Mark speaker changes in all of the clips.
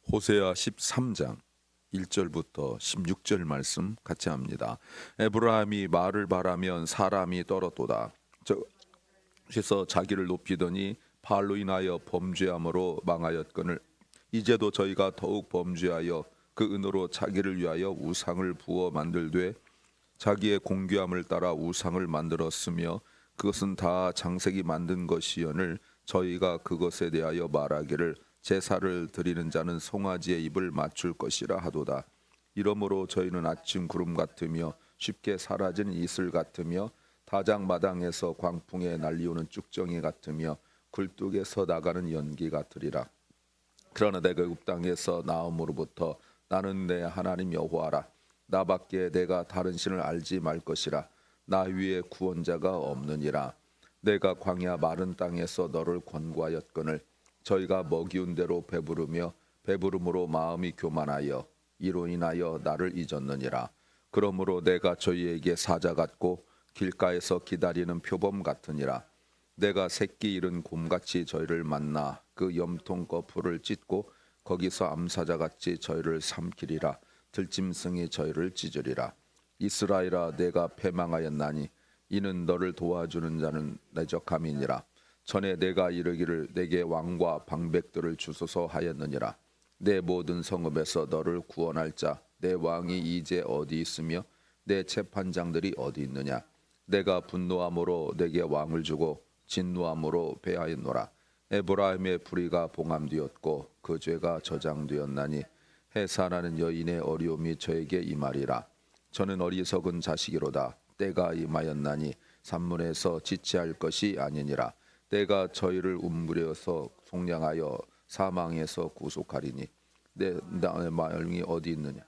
Speaker 1: 호세아 13장 1절부터 16절 말씀 같이 합니다. 에브라임이 말을 바라면 사람이 떨어도다. 저에서 자기를 높이더니 바알로 인하여 범죄함으로 망하였거늘 이제도 저희가 더욱 범죄하여 그 은으로 자기를 위하여 우상을 부어 만들되 자기의 공교함을 따라 우상을 만들었으며 그것은 다 장색이 만든 것이여늘 저희가 그것에 대하여 말하기를 제사를 드리는 자는 송아지의 입을 맞출 것이라 하도다. 이러므로 저희는 아침 구름 같으며 쉽게 사라진 이슬 같으며 다장마당에서 광풍에 날리오는 쭉정이 같으며 굴뚝에서 나가는 연기 같으리라. 그러나 내가 애굽 땅에서 나옴으로부터 나는 내 하나님 여호와라. 나밖에 내가 다른 신을 알지 말 것이라. 나 위에 구원자가 없느니라. 내가 광야 마른 땅에서 너를 권고하였거늘 저희가 먹이운 대로 배부르며 배부름으로 마음이 교만하여 이로 인하여 나를 잊었느니라. 그러므로 내가 저희에게 사자 같고 길가에서 기다리는 표범 같으니라. 내가 새끼 잃은 곰같이 저희를 만나 그 염통 거풀을 찢고 거기서 암사자같이 저희를 삼키리라. 들짐승이 저희를 찢으리라. 이스라엘아, 내가 패망하였나니 이는 너를 도와주는 자는 내적함이니라. 전에 내가 이르기를 내게 왕과 방백들을 주소서 하였느니라. 내 모든 성읍에서 너를 구원할 자 내 왕이 이제 어디 있으며 내 재판장들이 어디 있느냐. 내가 분노함으로 내게 왕을 주고 진노함으로 배하였노라. 에브라임의 불의가 봉함되었고 그 죄가 저장되었나니 해산하는 여인의 어려움이 저에게 임하리라. 저는 어리석은 자식이로다. 때가 임하였나니 산문에서 지체할 것이 아니니라. 내가 저희를 움그려서 속량하여 사망에서 구속하리니 내 마음이 어디 있느냐.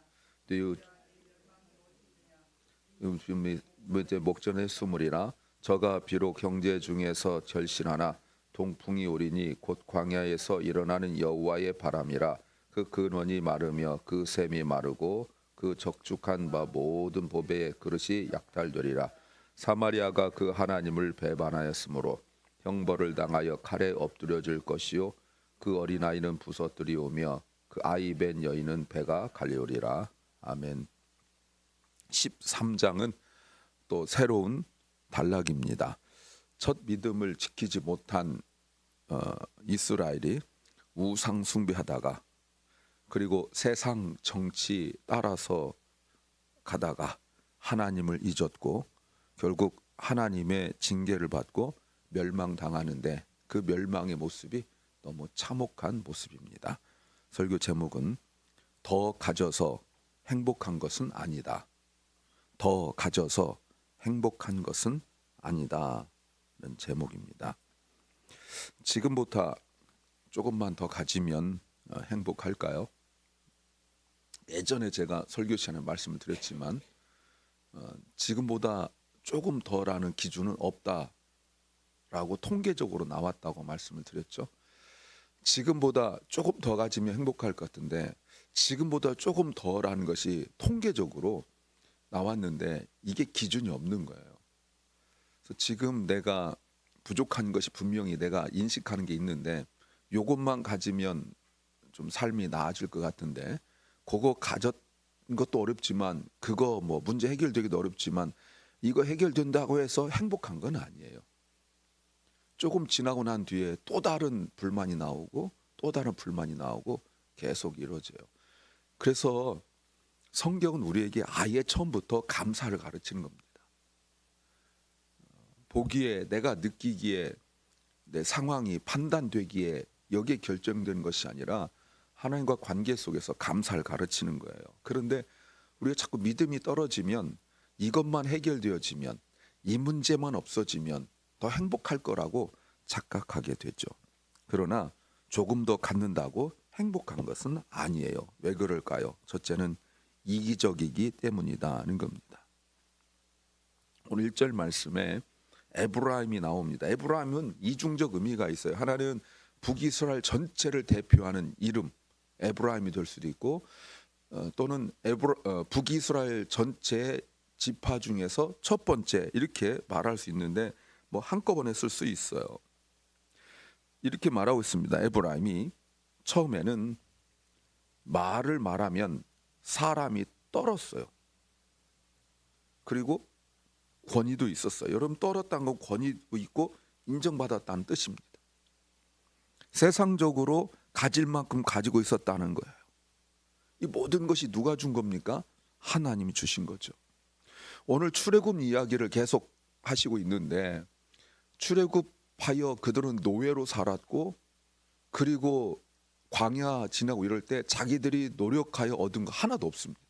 Speaker 1: 목전에 수물이나 저가 비록 형제 중에서 절신하나 동풍이 오리니 곧 광야에서 일어나는 여호와의 바람이라. 그 근원이 마르며 그 샘이 마르고 그 적축한 바 모든 보배의 그릇이 약탈되리라. 사마리아가 그 하나님을 배반하였으므로 형벌을 당하여 칼에 엎드려질 것이요 그 어린아이는 부서뜨리오며 그 아이 벤 여인은 배가 갈리오리라. 아멘. 13장은 또 새로운 단락입니다. 첫 믿음을 지키지 못한 이스라엘이 우상 숭배하다가 그리고 세상 정치 따라서 가다가 하나님을 잊었고 결국 하나님의 징계를 받고 멸망당하는데 그 멸망의 모습이 너무 참혹한 모습입니다. 설교 제목은 더 가져서 행복한 것은 아니다. 더 가져서 행복한 것은 아니다는 제목입니다. 지금부터 조금만 더 가지면 행복할까요? 예전에 제가 설교 시간에 말씀을 드렸지만 지금보다 조금 더라는 기준은 없다라고 통계적으로 나왔다고 말씀을 드렸죠. 지금보다 조금 더 가지면 행복할 것 같은데 지금보다 조금 더라는 것이 통계적으로 나왔는데 이게 기준이 없는 거예요. 그래서 지금 내가 부족한 것이 분명히 내가 인식하는 게 있는데 요것만 가지면 좀 삶이 나아질 것 같은데 그거 가졌 것도 어렵지만 그거 뭐 문제 해결되기도 어렵지만 이거 해결된다고 해서 행복한 건 아니에요. 조금 지나고 난 뒤에 또 다른 불만이 나오고 또 다른 불만이 나오고 계속 이루어져요. 그래서 성경은 우리에게 아예 처음부터 감사를 가르치는 겁니다. 보기에 내가 느끼기에 내 상황이 판단되기에 여기에 결정된 것이 아니라 하나님과 관계 속에서 감사를 가르치는 거예요. 그런데 우리가 자꾸 믿음이 떨어지면 이것만 해결되어지면 이 문제만 없어지면 더 행복할 거라고 착각하게 되죠. 그러나 조금 더 갖는다고 행복한 것은 아니에요. 왜 그럴까요? 첫째는 이기적이기 때문이다는 겁니다. 오늘 1절 말씀에 에브라임이 나옵니다. 에브라임은 이중적 의미가 있어요. 하나는 북이스라엘 전체를 대표하는 이름 에브라임이 될 수도 있고 또는 북이스라엘 전체 지파 중에서 첫 번째 이렇게 말할 수 있는데 뭐 한꺼번에 쓸 수 있어요. 이렇게 말하고 있습니다. 에브라임이 처음에는 말을 말하면 사람이 떨었어요. 그리고 권위도 있었어요. 여러분, 떨었다는 건 권위도 있고 인정받았다는 뜻입니다. 세상적으로 가질 만큼 가지고 있었다는 거예요. 이 모든 것이 누가 준 겁니까? 하나님이 주신 거죠. 오늘 출애굽 이야기를 계속 하시고 있는데, 출애굽하여 그들은 노예로 살았고, 그리고 광야 지나고 이럴 때 자기들이 노력하여 얻은 거 하나도 없습니다.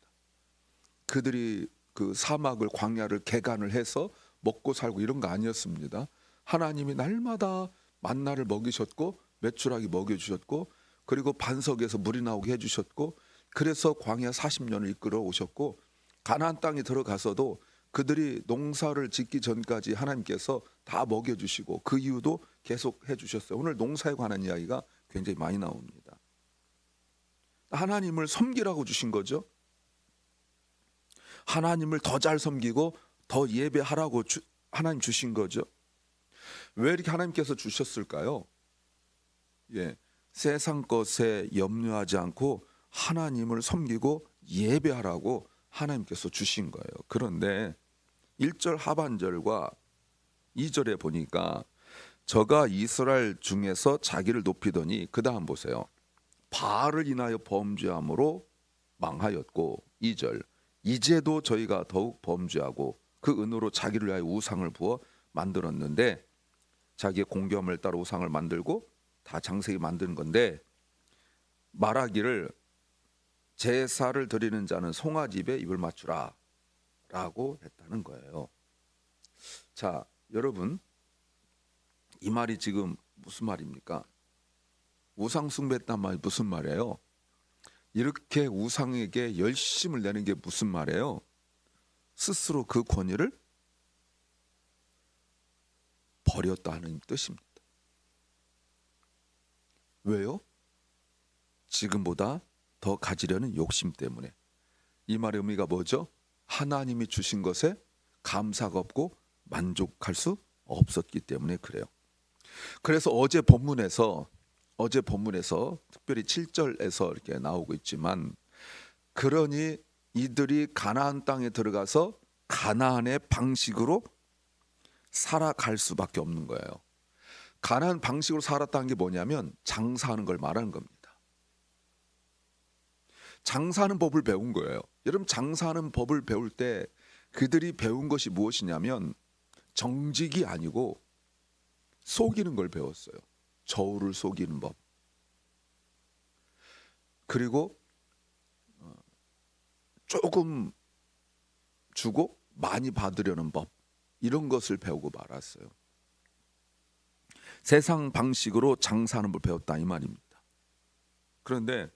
Speaker 1: 그들이 그 사막을, 광야를 개간을 해서 먹고 살고 이런 거 아니었습니다. 하나님이 날마다 만나를 먹이셨고 메추라기 먹여주셨고, 그리고 반석에서 물이 나오게 해주셨고, 그래서 광야 40년을 이끌어 오셨고, 가나안 땅에 들어가서도 그들이 농사를 짓기 전까지 하나님께서 다 먹여주시고 그 이유도 계속 해주셨어요. 오늘 농사에 관한 이야기가 굉장히 많이 나옵니다. 하나님을 섬기라고 주신 거죠. 하나님을 더 잘 섬기고 더 예배하라고 하나님 주신 거죠. 왜 이렇게 하나님께서 주셨을까요? 세상 것에 염려하지 않고 하나님을 섬기고 예배하라고 하나님께서 주신 거예요. 그런데 1절 하반절과 2절에 보니까 저가 이스라엘 중에서 자기를 높이더니, 그 다음 보세요. 바알을 인하여 범죄함으로 망하였고, 2절 이제도 저희가 더욱 범죄하고 그 은으로 자기를 위하여 우상을 부어 만들었는데, 자기의 공경을 따라 우상을 만들고 다 장색이 만드는 건데, 말하기를 제사를 드리는 자는 송아지에 입을 맞추라 라고 했다는 거예요. 자, 여러분, 이 말이 지금 무슨 말입니까? 우상 숭배했단 말이 무슨 말이에요? 이렇게 우상에게 열심을 내는 게 무슨 말이에요? 스스로 그 권위를 버렸다는 뜻입니다. 왜요? 지금보다 더 가지려는 욕심 때문에. 이 말의 의미가 뭐죠? 하나님이 주신 것에 감사가 없고 만족할 수 없었기 때문에 그래요. 그래서 어제 본문에서 특별히 7절에서 이렇게 나오고 있지만, 그러니 이들이 가나안 땅에 들어가서 가나안의 방식으로 살아갈 수밖에 없는 거예요. 가나안 방식으로 살았다는 게 뭐냐면 장사하는 걸 말하는 겁니다. 장사하는 법을 배운 거예요. 여러분, 장사하는 법을 배울 때 그들이 배운 것이 무엇이냐면 정직이 아니고 속이는 걸 배웠어요. 저울을 속이는 법. 그리고 조금 주고 많이 받으려는 법. 이런 것을 배우고 말았어요. 세상 방식으로 장사하는 걸 배웠다 이 말입니다. 그런데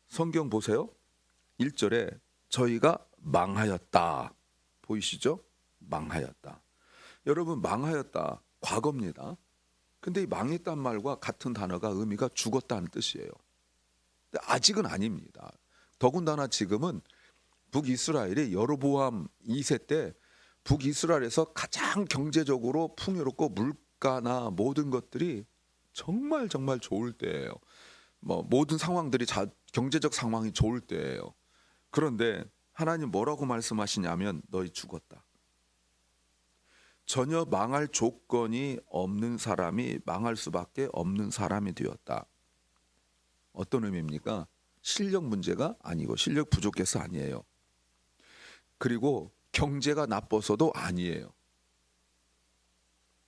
Speaker 1: 성경 보세요. 1절에 저희가 망하였다. 보이시죠? 망하였다. 여러분, 망하였다. 과거입니다. 근데 이 망했다는 말과 같은 단어가 의미가 죽었다는 뜻이에요. 근데 아직은 아닙니다. 더군다나 지금은 북이스라엘이 여로보암 2세 때 북이스라엘에서 가장 경제적으로 풍요롭고 물가나 모든 것들이 정말 좋을 때예요. 모든 상황들이 경제적 상황이 좋을 때예요. 그런데 하나님 뭐라고 말씀하시냐면 너희 죽었다. 전혀 망할 조건이 없는 사람이 망할 수밖에 없는 사람이 되었다. 어떤 의미입니까? 실력 문제가 아니고 실력 부족해서 아니에요. 그리고 경제가 나빠서도 아니에요.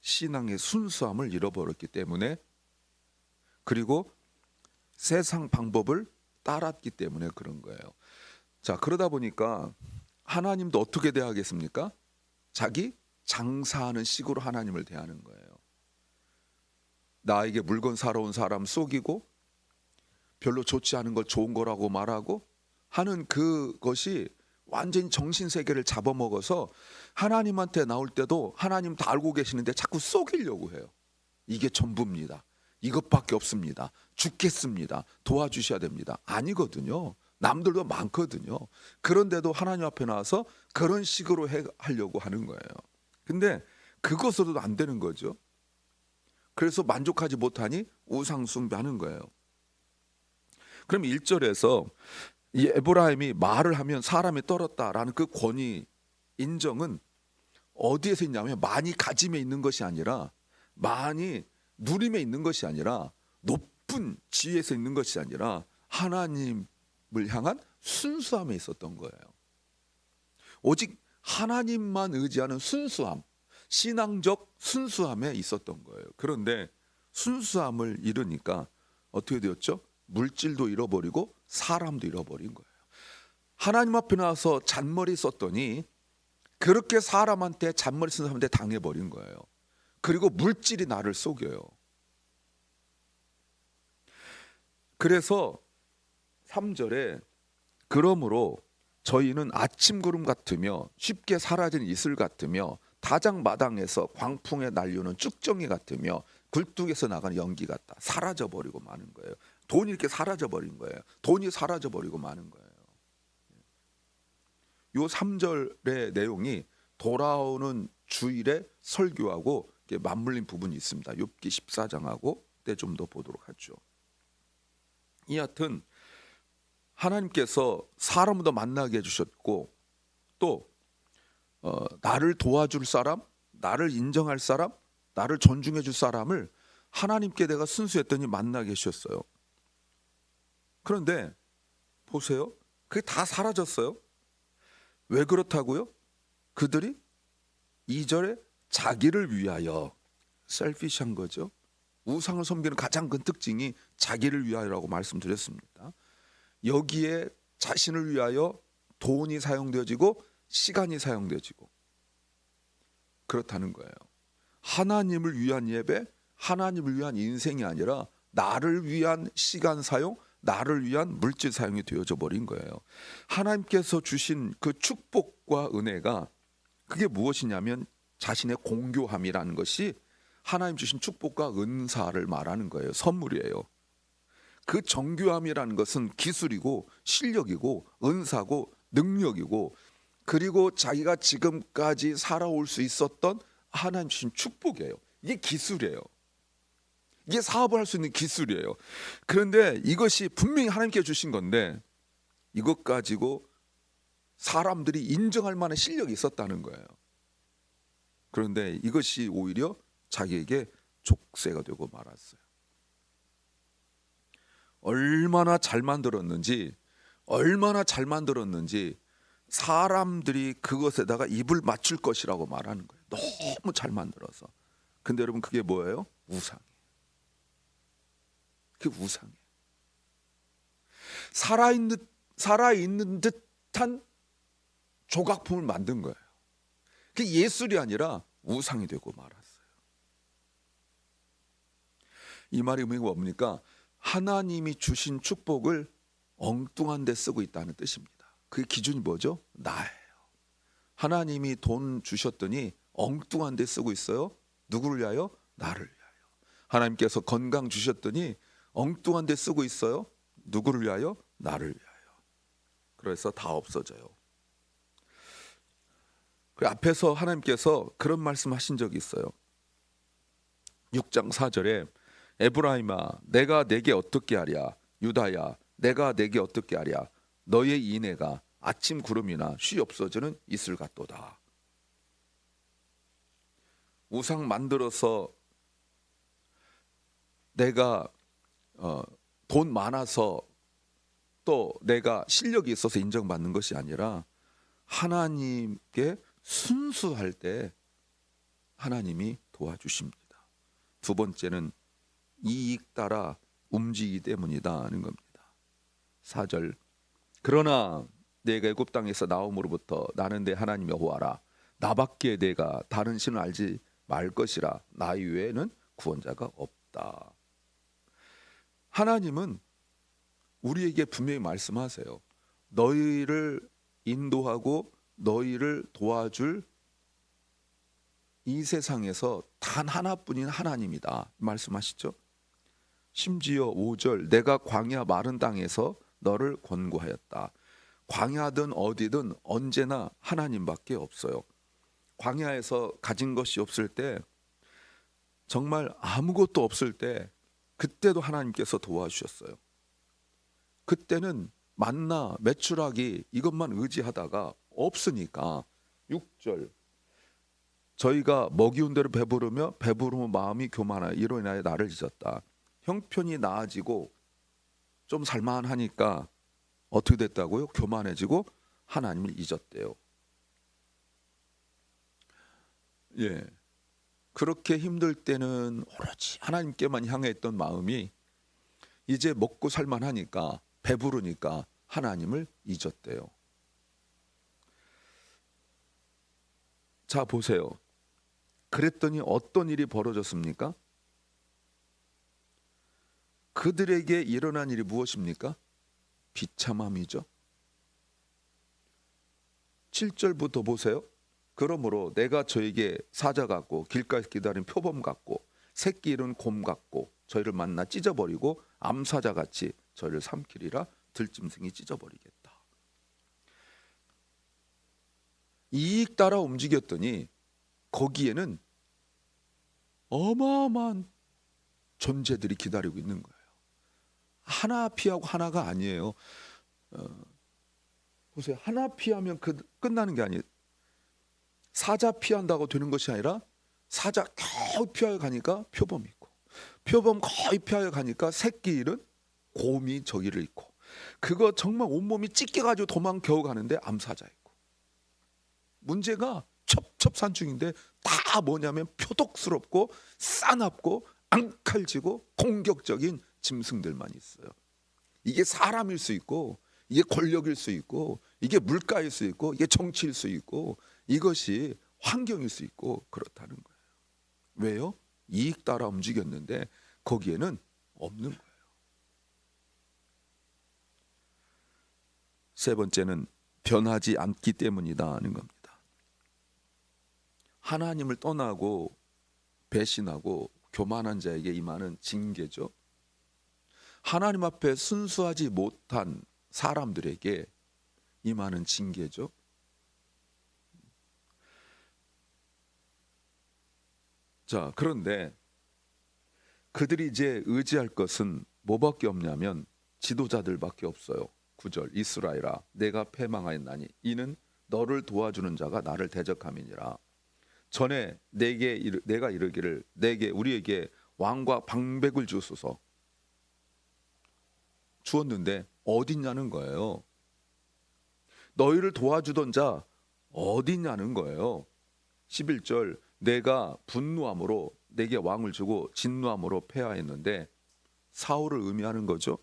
Speaker 1: 신앙의 순수함을 잃어버렸기 때문에, 그리고 세상 방법을 따랐기 때문에 그런 거예요. 자, 그러다 보니까 하나님도 어떻게 대하겠습니까? 자기 장사하는 식으로 하나님을 대하는 거예요. 나에게 물건 사러 온 사람 속이고 별로 좋지 않은 걸 좋은 거라고 말하고 하는 그것이 완전히 정신세계를 잡아먹어서 하나님한테 나올 때도 하나님 다 알고 계시는데 자꾸 속이려고 해요. 이게 전부입니다. 이것밖에 없습니다. 죽겠습니다. 도와주셔야 됩니다. 아니거든요. 남들도 많거든요. 그런데도 하나님 앞에 나와서 그런 식으로 하려고 하는 거예요. 근데 그것으로도 안 되는 거죠. 그래서 만족하지 못하니 우상 숭배하는 거예요. 그럼 1절에서 이 에브라임이 말을 하면 사람이 떨었다라는 그 권위 인정은 어디에서 있냐면 많이 가짐에 있는 것이 아니라, 많이 누림에 있는 것이 아니라, 높은 지위에서 있는 것이 아니라 하나님을 향한 순수함에 있었던 거예요. 오직 하나님만 의지하는 순수함, 신앙적 순수함에 있었던 거예요. 그런데 순수함을 잃으니까 어떻게 되었죠? 물질도 잃어버리고 사람도 잃어버린 거예요. 하나님 앞에 나와서 잔머리 썼더니 그렇게 사람한테 잔머리 쓴 사람한테 당해버린 거예요. 그리고 물질이 나를 속여요. 그래서 3절에 그러므로 저희는 아침 구름 같으며 쉽게 사라진 이슬 같으며 다장마당에서 광풍에 날려오는 쭉정이 같으며 굴뚝에서 나가는 연기 같다. 사라져버리고 마는 거예요. 돈이 이렇게 사라져버린 거예요. 돈이 사라져버리고 마는 거예요. 요 3절의 내용이 돌아오는 주일에 설교하고 맞물린 부분이 있습니다. 욥기 14장하고 때 좀 더 보도록 하죠. 여하튼 하나님께서 사람을 더 만나게 해주셨고, 또 나를 도와줄 사람, 나를 인정할 사람, 나를 존중해 줄 사람을 하나님께 내가 순수했더니 만나게 해주셨어요. 그런데 보세요, 그게 다 사라졌어요. 왜 그렇다고요? 그들이 2절에 자기를 위하여, 셀피시한 거죠. 우상을 섬기는 가장 큰 특징이 자기를 위하여라고 말씀드렸습니다. 여기에 자신을 위하여 돈이 사용되어지고 시간이 사용되어지고 그렇다는 거예요. 하나님을 위한 예배, 하나님을 위한 인생이 아니라 나를 위한 시간 사용, 나를 위한 물질 사용이 되어져 버린 거예요. 하나님께서 주신 그 축복과 은혜가 그게 무엇이냐면 자신의 공교함이라는 것이 하나님 주신 축복과 은사를 말하는 거예요. 선물이에요. 그 정교함이라는 것은 기술이고 실력이고 은사고 능력이고, 그리고 자기가 지금까지 살아올 수 있었던 하나님 주신 축복이에요. 이게 기술이에요. 이게 사업을 할 수 있는 기술이에요. 그런데 이것이 분명히 하나님께 주신 건데 이것 가지고 사람들이 인정할 만한 실력이 있었다는 거예요. 그런데 이것이 오히려 자기에게 족쇄가 되고 말았어요. 얼마나 잘 만들었는지 사람들이 그것에다가 입을 맞출 것이라고 말하는 거예요. 너무 잘 만들어서. 근데 여러분 그게 뭐예요? 우상이에요. 그게 우상이에요. 살아있는 듯한 조각품을 만든 거예요. 그게 예술이 아니라 우상이 되고 말았어요. 이 말이 의미가 뭡니까? 하나님이 주신 축복을 엉뚱한 데 쓰고 있다는 뜻입니다. 그 기준이 뭐죠? 나예요. 하나님이 돈 주셨더니 엉뚱한 데 쓰고 있어요. 누구를 위하여? 나를 위하여. 하나님께서 건강 주셨더니 엉뚱한 데 쓰고 있어요. 누구를 위하여? 나를 위하여. 그래서 다 없어져요. 그 앞에서 하나님께서 그런 말씀하신 적이 있어요. 6장 4절에 에브라임아 내가 내게 어떻게 하랴, 유다야 내가 내게 어떻게 하랴, 너의 인애가 아침 구름이나 쉬 없어지는 이슬 같도다. 우상 만들어서 내가 돈 많아서 또 내가 실력이 있어서 인정받는 것이 아니라 하나님께 순수할 때 하나님이 도와주십니다. 두 번째는 이익 따라 움직이기 때문이다 하는 겁니다. 4절 그러나 내가 애굽 땅에서 나옴으로부터 나는 내 하나님 여호와라. 나밖에 내가 다른 신을 알지 말 것이라. 나 이외에는 구원자가 없다. 하나님은 우리에게 분명히 말씀하세요. 너희를 인도하고 너희를 도와줄 이 세상에서 단 하나뿐인 하나님이다 말씀하시죠. 심지어 5절 내가 광야 마른 땅에서 너를 권고하였다. 광야든 어디든 언제나 하나님밖에 없어요. 광야에서 가진 것이 없을 때, 정말 아무것도 없을 때 그때도 하나님께서 도와주셨어요. 그때는 만나 메추라기 이것만 의지하다가 없으니까 6절 저희가 먹이운 대로 배부르며 배부르면 마음이 교만하여 이로 인하여 나를 잊었다. 형편이 나아지고 좀 살만하니까 어떻게 됐다고요? 교만해지고 하나님을 잊었대요. 예, 그렇게 힘들 때는 오로지 하나님께만 향해 있던 마음이 이제 먹고 살만하니까 배부르니까 하나님을 잊었대요. 자 보세요. 그랬더니 어떤 일이 벌어졌습니까? 그들에게 일어난 일이 무엇입니까? 비참함이죠. 7절부터 보세요. 그러므로 내가 저에게 사자 같고 길가에서 기다린 표범 같고 새끼 잃은 곰 같고 저희를 만나 찢어버리고 암사자같이 저희를 삼키리라. 들짐승이 찢어버리겠다. 이익 따라 움직였더니 거기에는 어마어마한 존재들이 기다리고 있는 거예요. 하나 피하고 하나가 아니에요. 보세요. 하나 피하면 끝나는 게 아니에요. 사자 피한다고 되는 것이 아니라 사자 거의 피하여 가니까 표범이 있고 표범 거의 피하여 가니까 새끼 잃은 곰이 저기를 있고 그거 정말 온몸이 찢겨가지고 도망 겨우 가는데 암사자 있고 문제가 첩첩산중인데 다 뭐냐면 표독스럽고 싸납고 앙칼지고 공격적인 짐승들만 있어요. 이게 사람일 수 있고 이게 권력일 수 있고 이게 물가일 수 있고 이게 정치일 수 있고 이것이 환경일 수 있고 그렇다는 거예요. 왜요? 이익 따라 움직였는데 거기에는 없는 거예요. 세 번째는 변하지 않기 때문이다 하는 겁니다. 하나님을 떠나고 배신하고 교만한 자에게 임하는 징계죠. 하나님 앞에 순수하지 못한 사람들에게 임하는 징계죠. 자, 그런데 그들이 이제 의지할 것은 뭐밖에 없냐면 지도자들밖에 없어요. 9절 이스라엘아 내가 패망하였나니 이는 너를 도와주는 자가 나를 대적함이니라. 전에 내가 이르기를 우리에게 왕과 방백을 주소서 주었는데 어딨냐는 거예요. 너희를 도와주던 자 어딨냐는 거예요. 11절 내가 분노함으로 내게 왕을 주고 진노함으로 폐하했는데 사울을 의미하는 거죠.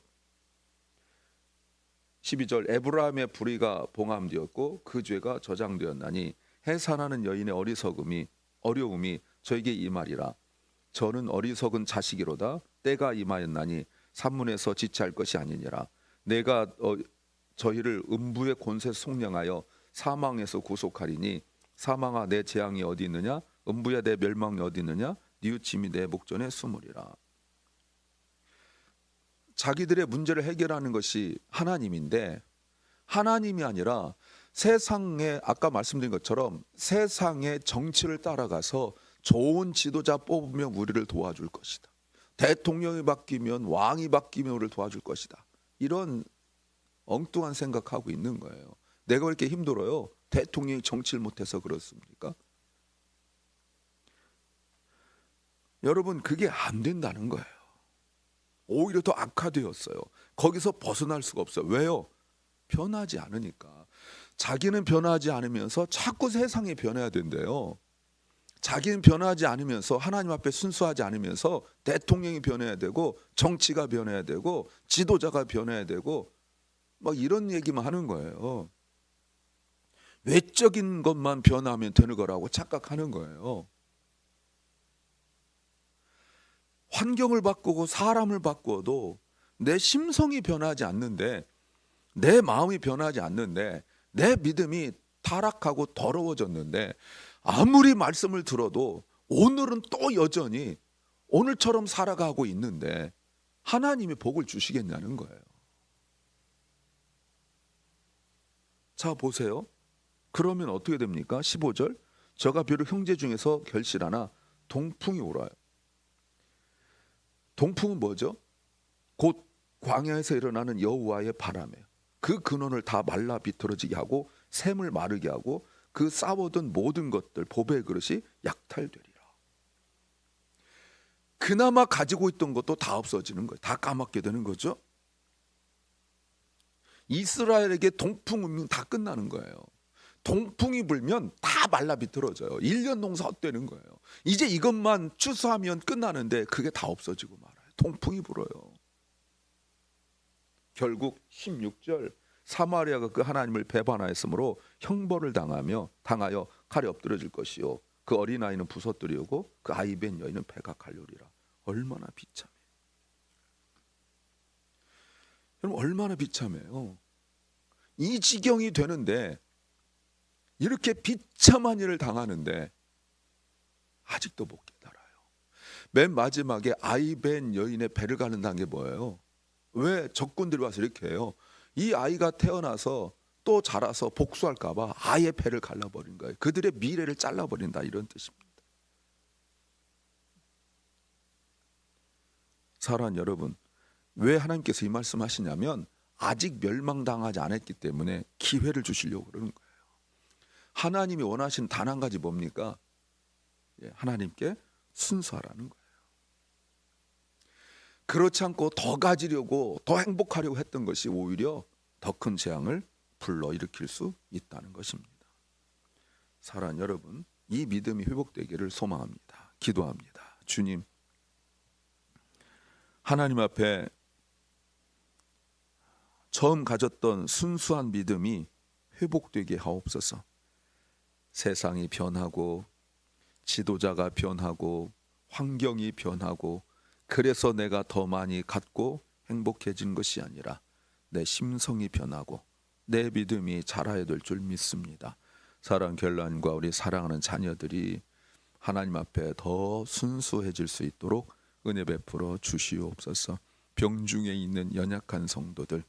Speaker 1: 12절 에브라임의 불의가 봉함되었고 그 죄가 저장되었나니 해산하는 여인의 어려움이 저에게 임하리라. 저는 어리석은 자식이로다. 때가 임하였나니 산문에서 지체할 것이 아니니라. 내가 저희를 음부의 권세 속량하여 사망에서 구속하리니 사망아 내 재앙이 어디 있느냐 음부야 내 멸망이 어디 있느냐 뉘우침이 내 목전에 숨으리라. 자기들의 문제를 해결하는 것이 하나님인데 하나님이 아니라 세상에 아까 말씀드린 것처럼 세상의 정치를 따라가서 좋은 지도자 뽑으면 우리를 도와줄 것이다. 대통령이 바뀌면 왕이 바뀌면 우리를 도와줄 것이다. 이런 엉뚱한 생각하고 있는 거예요. 내가 왜 이렇게 힘들어요? 대통령이 정치를 못해서 그렇습니까? 여러분 그게 안 된다는 거예요. 오히려 더 악화되었어요. 거기서 벗어날 수가 없어요. 왜요? 변하지 않으니까. 자기는 변하지 않으면서 자꾸 세상이 변해야 된대요. 자기는 변하지 않으면서 하나님 앞에 순수하지 않으면서 대통령이 변해야 되고 정치가 변해야 되고 지도자가 변해야 되고 막 이런 얘기만 하는 거예요. 외적인 것만 변하면 되는 거라고 착각하는 거예요. 환경을 바꾸고 사람을 바꾸어도 내 심성이 변하지 않는데 내 마음이 변하지 않는데 내 믿음이 타락하고 더러워졌는데 아무리 말씀을 들어도 오늘은 또 여전히 오늘처럼 살아가고 있는데 하나님이 복을 주시겠냐는 거예요. 자 보세요. 그러면 어떻게 됩니까? 15절 저가 비록 형제 중에서 결실하나 동풍이 울어요. 동풍은 뭐죠? 곧 광야에서 일어나는 여호와의 바람에 그 근원을 다 말라 비틀어지게 하고 샘을 마르게 하고 그 쌓아둔 모든 것들 보배 그릇이 약탈되리라. 그나마 가지고 있던 것도 다 없어지는 거예요. 다 까맣게 되는 거죠. 이스라엘에게 동풍 운명 다 끝나는 거예요. 동풍이 불면 다 말라 비틀어져요. 1년 농사 헛되는 거예요. 이제 이것만 추수하면 끝나는데 그게 다 없어지고 말아요. 동풍이 불어요. 결국 16절 사마리아가 그 하나님을 배반하였으므로 형벌을 당하여 칼에 엎드려질 것이요 그 어린아이는 부서뜨리고 그 아이벤 여인은 배가 갈려리라. 얼마나 비참해. 여러분 얼마나 비참해요. 이 지경이 되는데 이렇게 비참한 일을 당하는데 아직도 못 깨달아요. 맨 마지막에 아이벤 여인의 배를 가른다는 게 뭐예요? 왜 적군들이 와서 이렇게 해요? 이 아이가 태어나서 또 자라서 복수할까 봐 아예 배를 갈라버린 거예요. 그들의 미래를 잘라버린다 이런 뜻입니다. 사랑하는 여러분, 왜 하나님께서 이 말씀하시냐면 아직 멸망당하지 않았기 때문에 기회를 주시려고 그러는 거예요. 하나님이 원하시는 단 한 가지 뭡니까? 하나님께 순수하라는 거예요. 그렇지 않고 더 가지려고 더 행복하려고 했던 것이 오히려 더 큰 재앙을 불러일으킬 수 있다는 것입니다. 사랑하는 여러분, 이 믿음이 회복되기를 소망합니다. 기도합니다. 주님, 하나님 앞에 처음 가졌던 순수한 믿음이 회복되게 하옵소서. 세상이 변하고 지도자가 변하고 환경이 변하고 그래서 내가 더 많이 갖고 행복해진 것이 아니라 내 심성이 변하고 내 믿음이 자라야 될 줄 믿습니다. 사랑 결란과 우리 사랑하는 자녀들이 하나님 앞에 더 순수해질 수 있도록 은혜 베풀어 주시옵소서. 병중에 있는 연약한 성도들,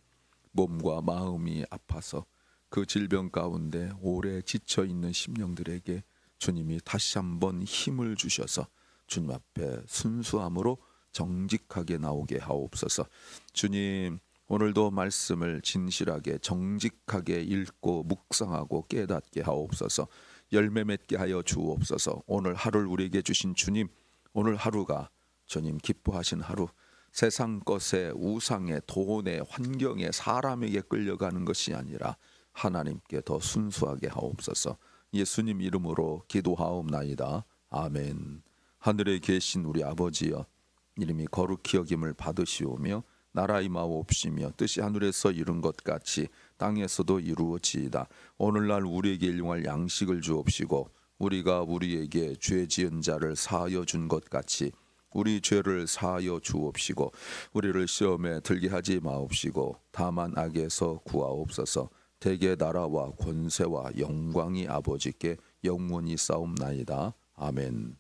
Speaker 1: 몸과 마음이 아파서 그 질병 가운데 오래 지쳐 있는 심령들에게 주님이 다시 한번 힘을 주셔서 주님 앞에 순수함으로 정직하게 나오게 하옵소서. 주님, 오늘도 말씀을 진실하게 정직하게 읽고 묵상하고 깨닫게 하옵소서. 열매 맺게 하여 주옵소서. 오늘 하루를 우리에게 주신 주님, 오늘 하루가 주님 기뻐하신 하루, 세상 것에 우상에 돈에 환경에 사람에게 끌려가는 것이 아니라 하나님께 더 순수하게 하옵소서. 예수님 이름으로 기도하옵나이다. 아멘. 하늘에 계신 우리 아버지여, 이름이 거룩히 여김을 받으시오며 나라 임하옵시며 뜻이 하늘에서 이룬 것 같이 땅에서도 이루어지이다. 오늘날 우리에게 일용할 양식을 주옵시고 우리가 우리에게 죄 지은 자를 사하여 준 것 같이 우리 죄를 사하여 주옵시고 우리를 시험에 들게 하지 마옵시고 다만 악에서 구하옵소서. 대개 나라와 권세와 영광이 아버지께 영원히 싸움나이다. 아멘.